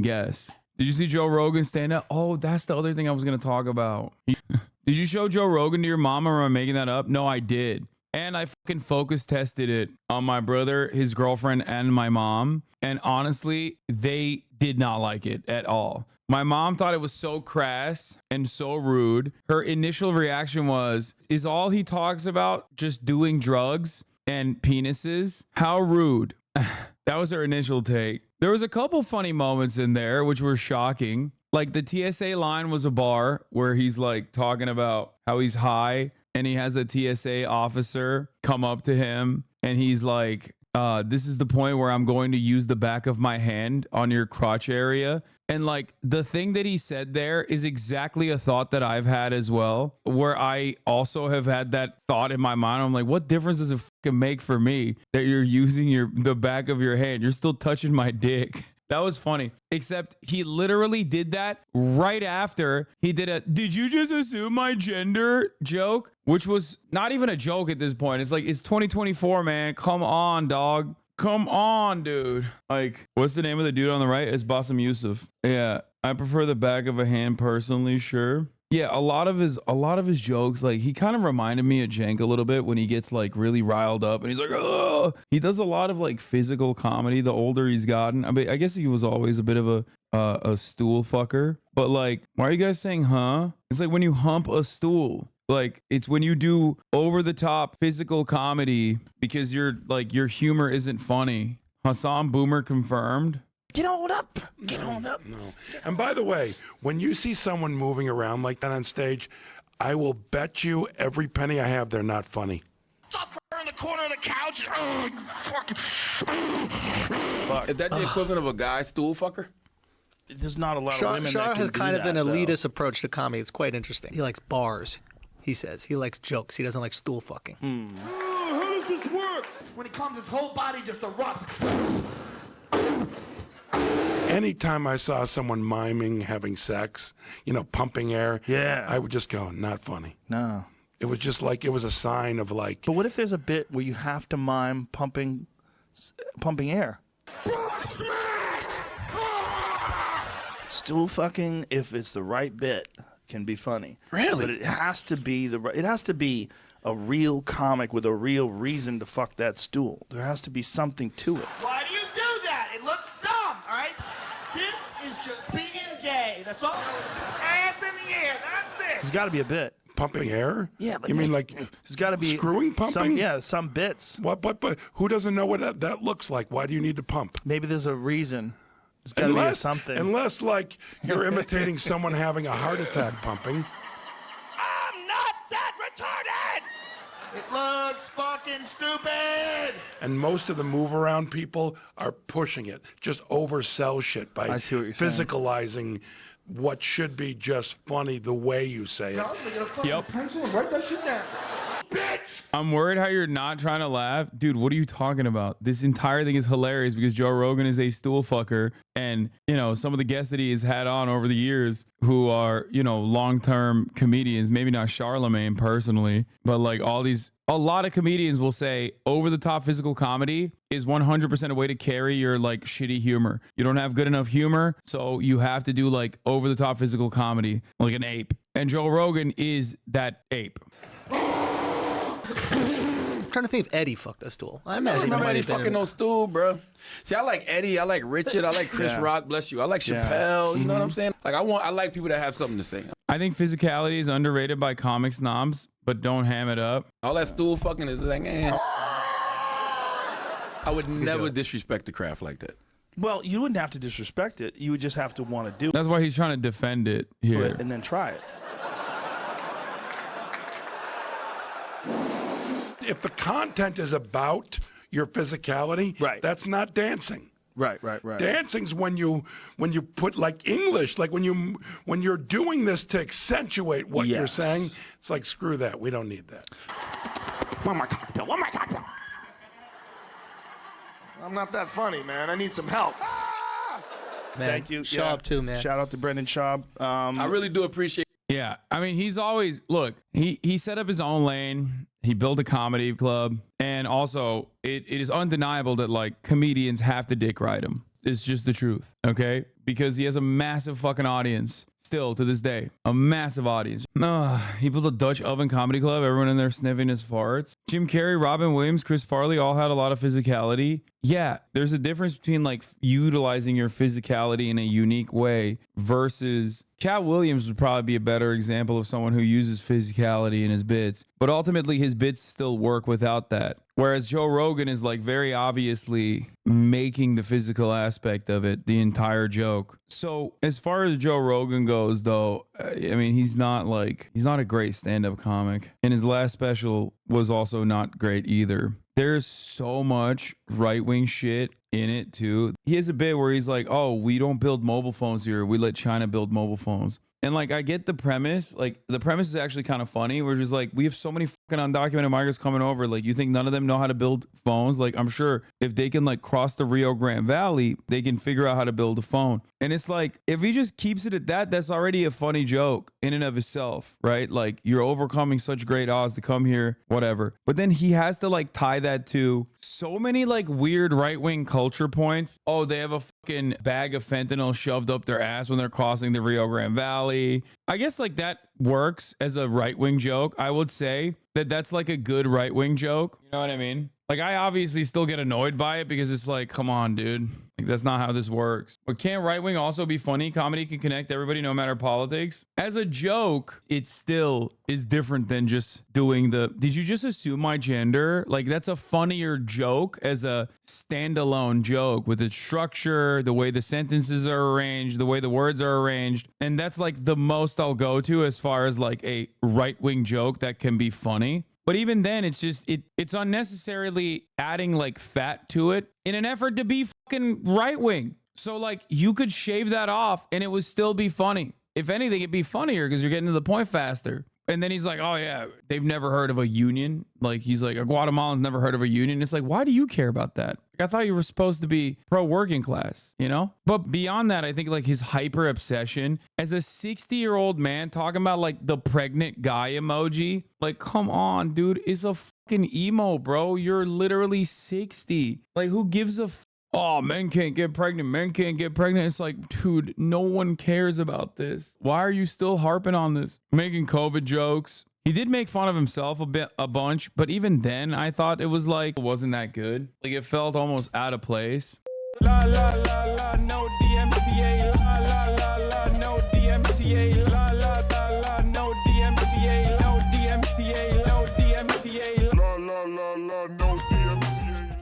guess. Did you see Joe Rogan stand up? Oh, that's the other thing I was going to talk about. Did you show Joe Rogan to your mom, or am I making that up? No, I did. And I fucking focus tested it on my brother, his girlfriend, and my mom. And honestly, they did not like it at all. My mom thought it was so crass and so rude. Her initial reaction was, is all he talks about just doing drugs and penises? How rude. That was her initial take. There was a couple funny moments in there which were shocking. Like the TSA line was a bar where he's like talking about how he's high, and he has a TSA officer come up to him and he's like, this is the point where I'm going to use the back of my hand on your crotch area. And like the thing that he said there is exactly a thought that I've had as well, where I also have had that thought in my mind. I'm like, what difference does it fucking make for me that you're using the back of your hand? You're still touching my dick. That was funny, except he literally did that right after he did a "did you just assume my gender" joke, which was not even a joke at this point. It's like, it's 2024, man. Come on, dog. Come on, dude. Like, what's the name of the dude on the right? It's Bassem Youssef. Yeah, I prefer the back of a hand personally, sure. Yeah, a lot of his jokes, like, he kind of reminded me of Cenk a little bit when he gets like really riled up and he's like, oh, he does a lot of like physical comedy the older he's gotten. I mean, I guess he was always a bit of a stool fucker, but like, why are you guys saying, huh? It's like when you hump a stool. Like, it's when you do over the top physical comedy because your humor isn't funny. Hassan Boomer confirmed. Get on up. Get on up. No. And by the way, when you see someone moving around like that on stage, I will bet you every penny I have they're not funny. Suffer in the corner of the couch. Oh, you fucking. Fuck. Is that the equivalent of a guy stool fucker? There's not a lot of women Shah that can has do kind of that, an though. elitist approach to comedy. It's quite interesting. He likes bars, he says. He likes jokes. He doesn't like stool fucking. How does this work? When he comes, his whole body just erupts. Anytime I saw someone miming having sex, pumping air, Yeah. I would just go, not funny. No. It was just like, it was a sign of like, But what if there's a bit where you have to mime pumping air? Stool fucking, if it's the right bit, can be funny. Really? But it has to be a real comic with a real reason to fuck that stool. There has to be something to it. Why do you do that? It looks dumb, all right? This is just being gay. That's all. Ass in the air. That's it. There's got to be a bit. pumping air? Yeah, but you mean like there's got to be screwing pumping? some bits. What? But who doesn't know what that looks like? Why do you need to pump? Maybe there's a reason. There's got to be a something. Unless like you're imitating someone having a heart attack pumping. I'm not that retarded! It looks fucking stupid! And most of the move around people are pushing it, just oversell shit by I see what you're saying. physicalizing what should be just funny the way you say it. Yep. Pencil and write that shit down. Bitch! I'm worried how you're not trying to laugh. Dude, what are you talking about? This entire thing is hilarious because Joe Rogan is a stool fucker. And, you know, some of the guests that he has had on over the years who are, you know, long-term comedians, maybe not Charlemagne personally, but like a lot of comedians will say over-the-top physical comedy is 100% a way to carry your like shitty humor. You don't have good enough humor, so you have to do like over-the-top physical comedy like an ape. And Joe Rogan is that ape. I'm trying to think if Eddie fucked a stool. I imagine he Remember might Eddie have been fucking in- no stool, bro. See, I like Eddie, I like Richard, I like Chris Yeah. Rock, bless you. I like Chappelle, you know what I'm saying? Like I like people that have something to say. I think physicality is underrated by comic snobs, but don't ham it up. All that stool fucking is like, I would never disrespect the craft like that. Well, you wouldn't have to disrespect it. You would just have to want to do That's why he's trying to defend it here. it and then try it. If the content is about your physicality, Right. that's not dancing. Right. Dancing's when you put like English, like when you're doing this to accentuate what you're Yes. saying. It's like screw that. We don't need that. One more cocktail, one more cocktail. I'm not that funny, man. I need some help. Man, Thank you. Schaub too, man. Shout out to Brendan Schaub. I really do appreciate Yeah, I mean, he's always he set up his own lane. He built a comedy club, and also it is undeniable that like comedians have to dick ride him. It's just the truth, okay? Because he has a massive fucking audience. Still to this day, a massive audience. He built a Dutch oven comedy club. Everyone in there sniffing his farts. Jim Carrey, Robin Williams, Chris Farley all had a lot of physicality. Yeah, there's a difference between like utilizing your physicality in a unique way versus Cat Williams would probably be a better example of someone who uses physicality in his bits. But ultimately, his bits still work without that. Whereas Joe Rogan is like very obviously making the physical aspect of it the entire joke. So as far as Joe Rogan goes, though, I mean, he's not a great stand-up comic. And his last special was also not great either. There's so much right-wing shit in it too. He has a bit where he's like, oh, we don't build mobile phones here. We let China build mobile phones. And like, I get the premise. Like, the premise is actually kind of funny. We're just like, we have so many fucking undocumented migrants coming over. Like, you think none of them know how to build phones? Like, I'm sure if they can like cross the Rio Grande Valley, they can figure out how to build a phone. And it's like, if he just keeps it at that, that's already a funny joke in and of itself, right? Like, you're overcoming such great odds to come here, whatever. But then he has to like tie that to so many like weird right-wing culture points. Oh, they have a fucking bag of fentanyl shoved up their ass when they're crossing the Rio Grande Valley. I guess like that works as a right-wing joke. I would say that that's like a good right-wing joke. You know what I mean? Like, I obviously still get annoyed by it because it's like, come on, dude. Like, that's not how this works. But can't right-wing also be funny? Comedy can connect everybody no matter politics. As a joke, it still is different than just doing the, did you just assume my gender? Like, that's a funnier joke as a standalone joke with its structure, the way the sentences are arranged, the way the words are arranged. And that's like the most I'll go to as far as like a right-wing joke that can be funny. But even then, it's just, it's unnecessarily adding like fat to it in an effort to be fucking right wing. So like, you could shave that off and it would still be funny. If anything, it'd be funnier because you're getting to the point faster. And then he's like, oh yeah, they've never heard of a union. Like, he's like, a Guatemalan's never heard of a union. It's like, why do you care about that? Like, I thought you were supposed to be pro working class, you know? But beyond that, I think like his hyper obsession as a 60-year-old man talking about like the pregnant guy emoji. Like, come on, dude, it's a fucking emo, bro. You're literally 60. Like, who gives a oh, men can't get pregnant. Men can't get pregnant. It's like, dude, no one cares about this. Why are you still harping on this? Making COVID jokes. He did make fun of himself a bunch, but even then I thought it was like, it wasn't that good. Like, it felt almost out of place. La la la la, no DMCA. La la la la, no DMCA. La